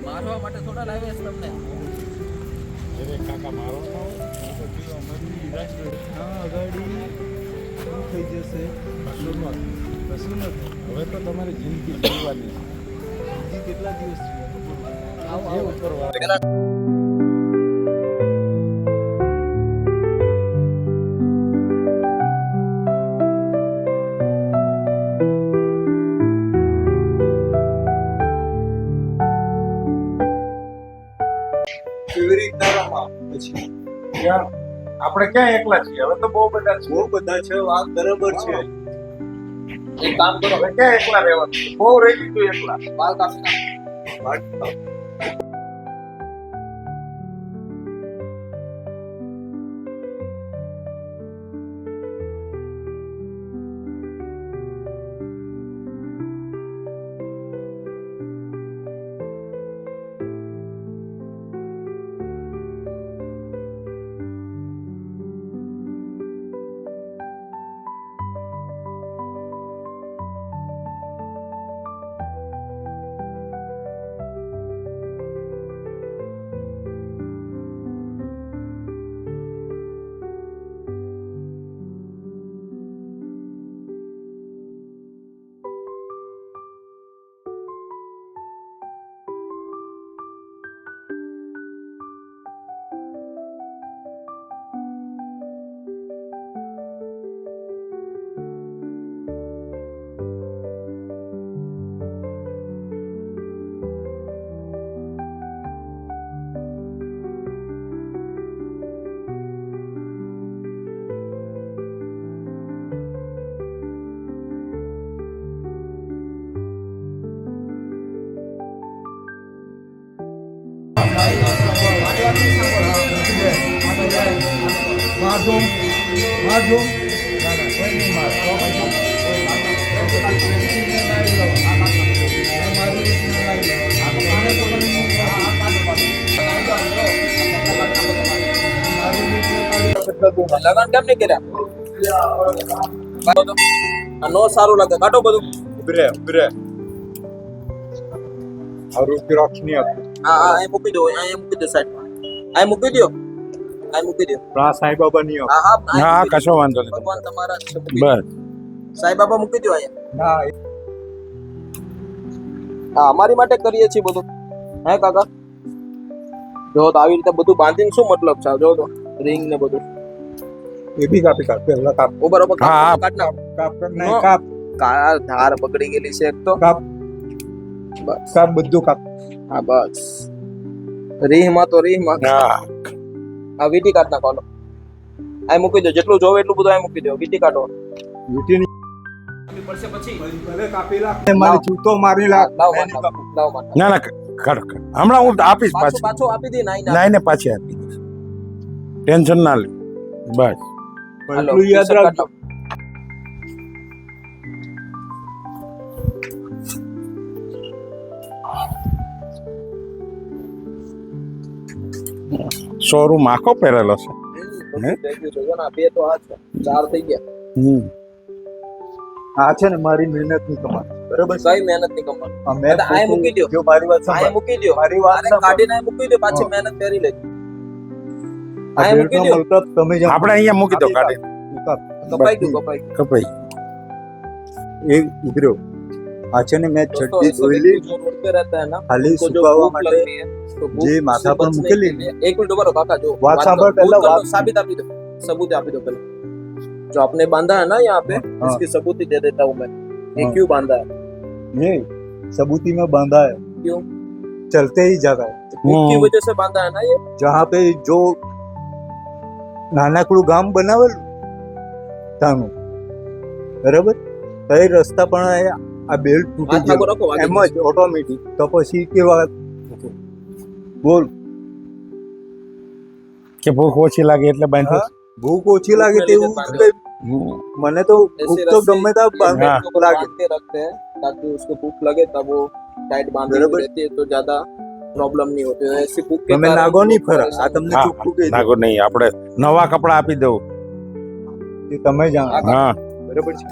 મારવા માટે થોડા લાવ્યા છે તમને. કાકા મારો થઈ જશે. કશું નથી. હવે તો તમારી જિંદગી જીવવાની હજી કેટલા દિવસ છે ઉપર કેવી રીતના રમવા પછી આપણે ક્યાં એકલા છીએ? હવે તો બહુ બધા છે. બહુ બધા છે. વાત બરાબર છે. એક કામ કરો, હવે ક્યાં એકલા રહેવાનું? બહુ રહી ગયું એકલા. બાલ કાપી નાખો. લગન કેમ નહીં કર્યા? નો સારું લાગે, કાઢો બધું. ઉભરે આ રૂપિયો રાખી નહીં આપતું. હા હા, અહીં મૂકી દો, અહીં મૂકી દો સાઈડમાં. અહીં મૂકી દો, અહીં મૂકી દો. આ સાંઈ બાબા નહીં આપતું. હા હા, હા કશો વાંધો નહીં. ભગવાન તમારા જ છે. બસ સાંઈ બાબા મૂકી દો અહીંયા. ના હા, અમારી માટે કરીએ છીએ બધું. હે કાકા, જો તો આવી રીતે બધું બાંધીને શું મતલબ છે? જો તો રિંગ ને બધું. એ બી કાપી કાપ પહેલા કાપ ઉપર હા, કાઢ નાખ. કાપ નહીં કાપ કાળ ધાર પકડી ગયેલી છે એક તો. કાપ બસ કાપ બધું કાપ. હા બસ. રીહમાં તો રીહમાં. હા આ વીટી કાઢ નાખો. હાલો, અહીં મૂકી દો. જેટલું જોવે એટલું બધું અહીં મૂકી દો. વીટી કાઢો. વીટી ની પડશે પછી. ભલે કાપી લાખ મારી જૂતો મારી લાખ લાવ મેં નહીં કાપું. લાવ ના ના કર હમણાં હું આપીશ પાછું પાછી પાછું આપી દે. નાઈ લાઈને પાછી આપી દઈશ. ટેન્શન ના લે. બસ એટલું યાદ રાખજો. શોરૂમ આખો પહેરેલો છે. બે તો આ છે, 4 થઈ ગયા. આ છે ને મારી મહેનત ની કમાઈ બરાબર છે. કઈ મહેનત ની કમાલ. આ મેં આ મૂકી દ્યો. જો મારી વાત અહીં સાંભળ. મૂકી દો. મારી વાત આને સાંભળ. કાઢીને અહીં મૂકી દો. પાછી હા. મહેનત કરી લેજો. આ અહીં મૂકી બેલ્ટનો દ્યો. મતલબ તમે જેમ આપણે અહીંયા મૂકી દો કાઢી કાપ. કપાઈ ગયું, કપાઈ ગયું. કપાઈ. એ ઉભર્યો. આ છે ને મેં दोस्तों, ચડ્ડી ऐसे ધોઈ व्यक्ति ली जो रोड पे रहता है ना, खाली उनको जो सुखावा भूख માટે लग रही है, तो भूख જે से માથા પર बचने મૂકેલી के लिए- एक मिनट उभा रहो काका, जो વાત સાંભળ भूख પહેલા कर लो, વાત साबित आपी दो, सबूत आपी दो पहले। जो आपने बांधा है ना यहाँ पे, हाँ। इसकी सबूत ही दे देता हूँ मैं। ये हाँ। क्यों बांधा है? नहीं सबूती में बांधा है क्यों? चलते ही जाता है भूख की वजह से बांधा है ना ये। जहाँ पे जो નાનકડું ગામ બનાવેલું તાનું બરાબર તો એ રસ્તા પણ આ બેલ્ટ તૂટી હાથ આગળ ગયો રાખો, વાગી એમ જ ઓટોમેટિક તો પછી કેવા બોલ કે ભૂખ ઓછી લાગે એટલે બાંધ્યું. હા? ભૂખ ઓછી લાગે તેવું બાંધ્યો. હમ. મને તો ભૂખ તો ગમે ત્યાં हाँ। को લાગે बांध के रखते हैं ताकि उसको भूख लगे तब वो टाइट बांधी बराबर। हुई रहती है तो ज्यादा प्रॉब्लम नहीं होती है। ऐसी भूख के તમે कारण નાગો નહીં लोग ફરા આ परेशान તમને હા, ચોખ્ખું કહી દઉં નાગો નહીં, આપણે નવા કપડા આપી દઉં. એ તમે જાણો હા બરાબર છે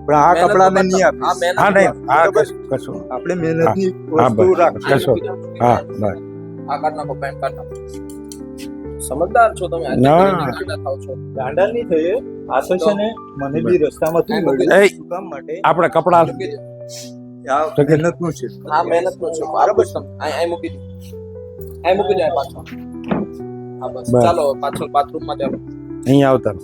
પણ આ મહેનત કપડા મેં તો નહીં કરતા. આપીશ. આ હા મહેનત નહીં હા કશું આપણે મહેનતની હા, વસ્તુ બસ. રાખીએ. કશો હા બસ આ કાઢ નાખો પેન્ટ કાઢ નાખો સમજદાર છો તમે આજે ના. ગાંડા થાવ છો ગાંડા નહીં થઈએ આ તો છે ને મને બી રસ્તામાંથી મળ્યું એ. શું કામ માટે આપણે કપડા મૂકી દે. આ મહેનતનું છે આ મહેનત નો છે બરાબર છે અહીં મૂકી દે અહીં મૂકી દે પાછો હા બસ બસ. ચાલો પાછળ બાથરૂમ માં ચાલો અહીંયા આવતા રહો.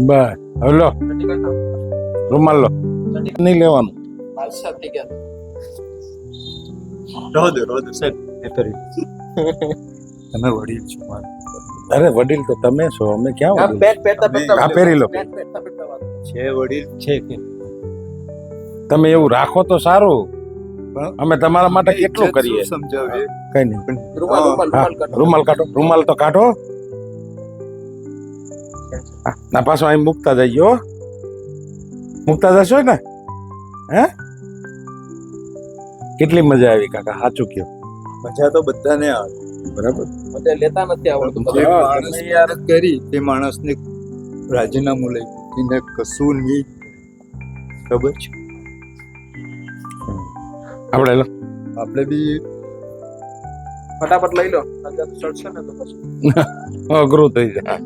બસ હવે લો રૂમાલ લો નહીં લેવાનું રહો દે સાહેબ એ કરી તમે વડીલ છો મારા. અરે વડીલ તો તમે છો અમે ક્યાં વડીલ? પેટ પહેરતા પહેરતા આ પહેરી લો. પેટ પહેરતા પહેરતા વાત. છે વડીલ છે કે તમે એવું રાખો તો સારું પણ અમે તમારા માટે કેટલું કરીએ શું સમજાવે કઈ નહીં રૂમાલ રૂમાલ હા, રૂમાલ કાઢો. રૂમાલ કાઢો રૂમાલ તો કાઢો હા, ના પાછો અહીં મૂકતા જઈયો મૂકતા જશો ને હે કેટલી મજા આવી કાકા સાચું કયો મજા તો બધાને આવે બરાબર બધે લેતા નથી આવડતું જે બધા. માણસ મહેનત કરી તે માણસને રાજીનામું લઈ એને કશું નહીં ખબર છે આપણે લો આપણે બી ફટાફટ લઈ લો નજર ચડશે ને તો પછી અઘરું થઈ જાય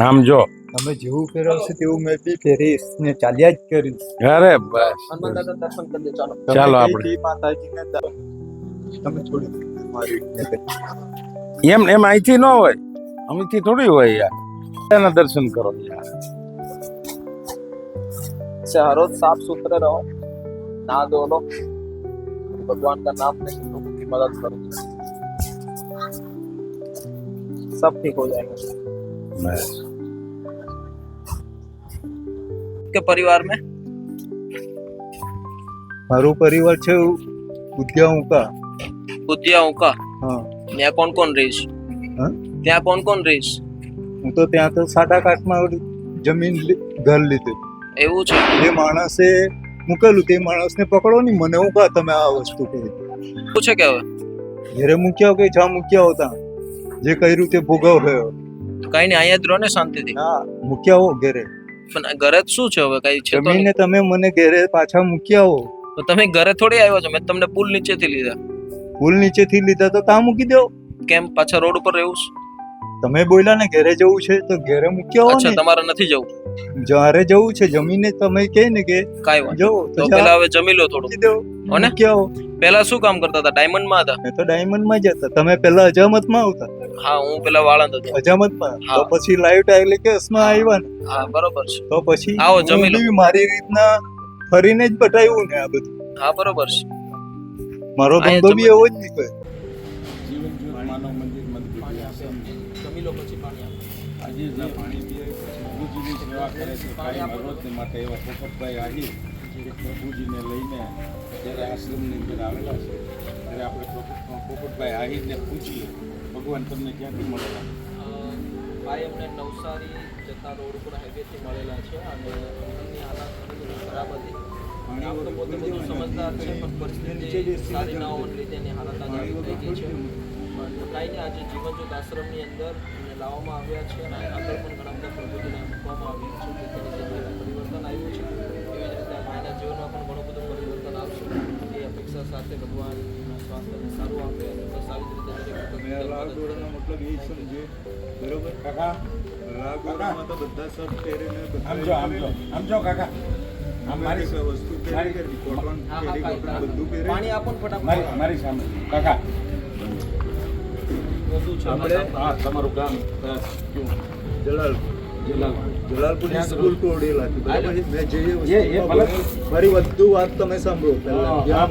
આમ જો તમે જેવું ફેરવશે તેવું મેં બી ફેરીશ ને ચાલ્યા જ કરીશ અરે બસ હનુમાન દાદા દર્શન કરી ચાલો તમે ચાલો કઈ આપણે. દી માતાજીને તમે છોડી દો. મારી રીતને કરી. એમ અહીંથી ન હોય અહીંથી થોડી હોય યાર એના દર્શન કરો યાર से हर रोज साफ सुथरे रहो ना धो लो भगवान का नाम लेके लोगों की मदद करो सब ठीक हो जाएगा બસ के परिवार में મારું પરિવાર છે ઉદ્યાઉ કા बुद्धियाओं का હા ત્યાં કોણ કોણ રહીશ હા? ત્યાં કોણ કોણ રહીશ હું તો ત્યાં તો સાડા કાઠમાં જમીન ઘર લીધું એવું છે જે માણસે મૂકેલું તે માણસને પકડો નહીં મને હું કહા તમે આ વસ્તુ કરી શું છે કે હવે ઘેરે મૂક્યા કે જ્યાં મૂક્યા હોતા જે કર્યું તે ભોગવ્યો કઈ નહીં અહીંયા જ રહો ને શાંતિથી હા મૂક્યા હો ઘેરે પણ ઘરે જ શું છે હવે કઈ છે તો નહીં. જમીને તમે મને ઘેરે પાછા મૂક્યા હો તો તમે ઘરે થોડી આવ્યો છો મેં તમને પુલ નીચેથી લીધા પુલ નીચેથી લીધા તો ત્યાં મૂકી દો કેમ પાછા રોડ ઉપર રહેવું છે? તમે બોલ્યા ને ઘેરે જવું છે તો ઘેરે મૂક્યા હો અચ્છા ને તમારે નથી જવું જ્યારે જવું છે જમીને તમે કહે ને કે કાઈ વાત જવો તો તો પેલા હવે જમી લો થોડું મૂકી દો હો ને? મૂક્યા હો પેલા શું કામ કરતા હતા ડાયમંડ માં હતા મેં તો ડાયમંડમાં જ હતા તમે પેલા અજામતમાં આવતા હા હું પેલા વાળંદ હતો અજામતમાં હા. તો પછી લાઈવ ટેલિકાસ્ટમાં આવ્યા ને હા બરોબર છે તો પછી આવો, જમી હું લો. બી મારી રીતના ફરીને જ બતાવ્યું ને આ બધું હા બરોબર છે મારો અહીંયા ધંધો જમી બી એવો જ નીકળે જીવન જ્યોત માનવ મંદિર જમી લો પછી પાણી આજે જે પાણી પીએ પ્રભુજીની સેવા કરે છે કાયમ હરરોજને માટે એવા પોપટભાઈ આહિર જે પ્રભુજીને લઈને જ્યારે આશ્રમની અંદર આવેલા છે ત્યારે આપણે પોપટભાઈ આહિરને પૂછીએ ભગવાન તમને ક્યાંથી મળેલા ભાઈ અમને નવસારી જતા રોડ ઉપર હાઈવેથી મળેલા છે અને એમની હાલત ઘણી બધી ખરાબ હતી આમ તો પોતે બધું સમજદાર છે પણ પરિસ્થિતિ સારી ના હોવાને લીધે એની હાલત આજે આવી થઈ ગઈ છે પણ કાંઈ નહીં આજે જીવનજ્યોત આશ્રમની અંદર એમને લાવવામાં આવ્યા છે અને આગળ પણ ઘણા બધા પ્રવૃત્તિને મૂકવામાં આવ્યા છે જેથી રીતે પરિવર્તન આવ્યું છે એવી જ રીતે આ ભાઈના જીવનમાં પણ ઘણું બધું પરિવર્તન આવશે એ અપેક્ષા સાથે ભગવાન એમના સ્વાસ્થ્યને સારું આપે અને બસ આવી જ રીતે દરેક વખત મતલબ એ સમજે બરોબર કાકા લાગોડામાં તો બધા શર્ટ પહેરીને આમ જો આમ જો કાકા આમ મારી વસ્તુ પહેરી કરવી કોટન હા હા કેરી કોટન બધું પહેરે પાણી આપો ને ફટાફટ મારી સામે કાકા વધુ છે આપણે હા તમારું ગામ જલાલપુર જલાલપુર જલાલપુરની સ્કૂલ તોડેલા છે બરાબર છે? મેં જે એ ભલે. મારી બધું વાત તમે સાંભળો પહેલા હા ત્યાં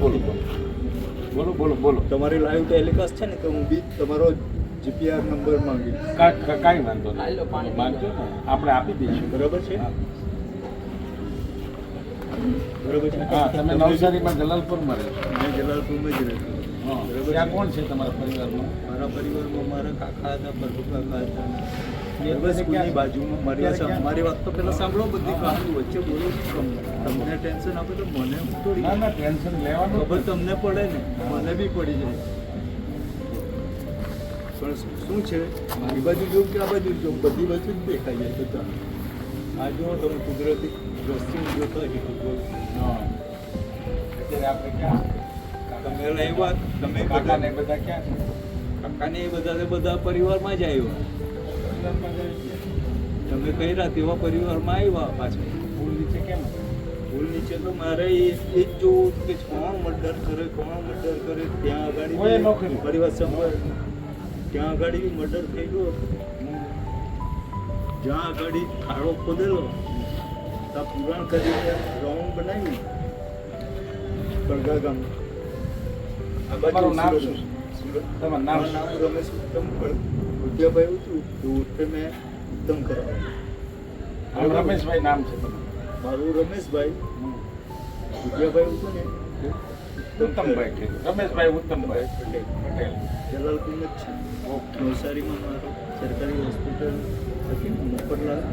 બોલો બોલો બોલો તમારી લાઈવ ટેલિકાસ્ટ છે ને તો હું બી તમારો જીપીઆર નંબર માંગીશ કાંઈ વાંધો હાલો, નહીં પાણી માંગજો ને આપણે આપી દઈશું બરાબર છે બરાબર છે હા તમે નવસારીમાં જલાલપુરમાં રહો છો મેં જલાલપુરમાં જ રહેતો હા. બરાબર ત્યાં છે? કોણ છે તમારા પરિવારમાં? મારા પરિવારમાં મારા કાકા હતા, પ્રભુ કાકા હતા. એ બરાબર, સ્કૂલની બાજુમાં મારી અત્યારે ક્યાં? મારી વાત તો પહેલા સાંભળો, બધી હા. કહાની વચ્ચે બોલો છું. તમને ટેન્શન આપે તો મને હું થોડી ના ના ટેન્શન લેવાનું ખબર જ તમને પડે ને, મને બી પડી જાય. પણ શું છે, મારી બાજુ જોઉં કે આ બાજુ જોઉં, બધી બાજુ જ દેખાઈ જાય બધા. આ જો તમે કુદરતી દ્રશ્ય જોતા હોય કે બોલ. હા. અત્યારે આપણે ક્યાં? તમે લાવ્યા, તમે કાકા ને બધા ક્યાં છે? કાકાને એ બધા પરિવારમાં જ આવ્યા. પરિવારમાં જ આવી ગયા. તમે કર્યા તેવા પરિવારમાં આવ્યા પાછા. ફૂલ નીચે કેમ? ભૂલ નીચે તો મારે એ જ જોવું કે કોણ મર્ડર કરે, ત્યાં કોઈ આગળ નોકરી. પરિવાર સંભાળ, ત્યાં આગળ મર્ડર થયેલું હતું. જ્યાં આગળ ખાડો ખોદેલો ત્યાં પુરાણ કરીને રાઉન્ડ બનાવ્યું કડગા ગામ. આ બાજુ તમારું નામ સુરત. શું? સુરત. તમારું નામ મારું નામ રમેશ ઉત્તમ વિદ્યાભાઈ હતું, તો ઉર્ફે મેં ઉત્તમ કરાવ્યું. હવે રમેશભાઈ નામ છે તમારું? મારું રમેશભાઈ વિદ્યાભાઈ હતું ને ઉત્તમભાઈ છે. રમેશભાઈ ઉત્તમભાઈ પટેલ પટેલ. જલાલપુર જ છે. ઓકે. નવસારીમાં મારો સરકારી હોસ્પિટલ હતી ને મફતલાલ,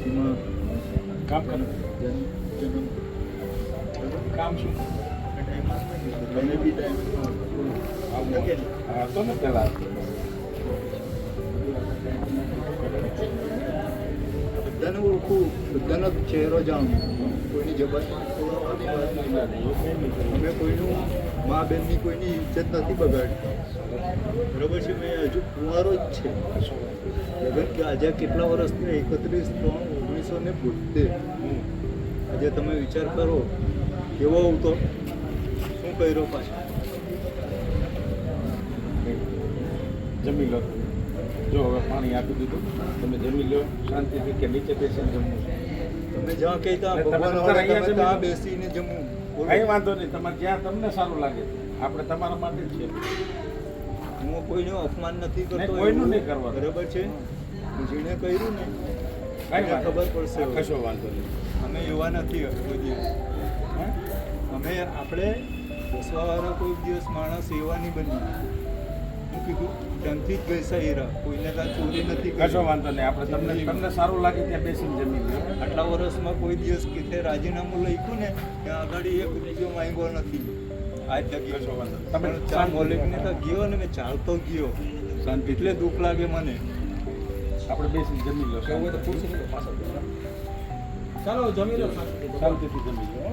એમાં કામ કરો. જન્મ કામ શું? મને બી ટાઈમ હા તો ને પેલા બધાને ઓળખું, બધાનો ચહેરો જાણું, કોઈની જબાન અમે કોઈનું મા બેનની કોઈની ઇજ્જત નથી બગાડી. બરાબર છે, મેં હજુ કુંવારો જ છે. લગન કે આજે કેટલા વર્ષથી 31/3/1972. આજે તમે વિચાર કરો કેવો હતો, શું કર્યો પાછો. જમી લો. જો હવે પાણી આપી દીધું, તમે જમી લો શાંતિથી કે નીચે બેસીને જમવું છે? તમે જ્યાં કહેતા તમે ભગવાન અત્યારે વાળા, અહીંયા તમે જમી ત્યાં લો. બેસીને જમવું. બોલો. કઈ વાંધો નહીં, તમારે જ્યાં તમને સારું લાગે આપણે તમારા માટે જ છે. હું કોઈનું અપમાન નથી કરતો, નહીં, કોઈનું એવું. નહીં કરવાનું. બરાબર છે, જેણે કર્યું ને કઈ એને વાંધો ખબર પડશે. નહીં. કશો વાંધો નહીં. અમે એવા નથી કોઈ દિવસ. હે? અમે આપણે દસવાવાળા કોઈ દિવસ માણસ એવા નહીં બની. હું કીધું ત્યાંથી જ ગઈસા હીરા, કોઈને કાંઈ ચોરી નથી કરી. કશો વાંધો નહીં, આપણે તમને સારું લાગે ત્યાં બેસીને જમી લો. આટલા વર્ષમાં કોઈ દિવસ કિતે રાજીનામું લખ્યું ને ત્યાં આગળ એક રૂપિયો માંગ્યો નથી. આજ લગી કશો વાંધો નહીં. તમે ચા મોલિકને તો ગયો ને, મેં ચાલતો ગયો શાંતિ, એટલે દુઃખ લાગે મને. આપણે બેસીને જમી લો. એવું હોય તો પૂછી લો પાછળ. ચાલો જમી લો શાંતિથી. શાંતિથી જમી લો.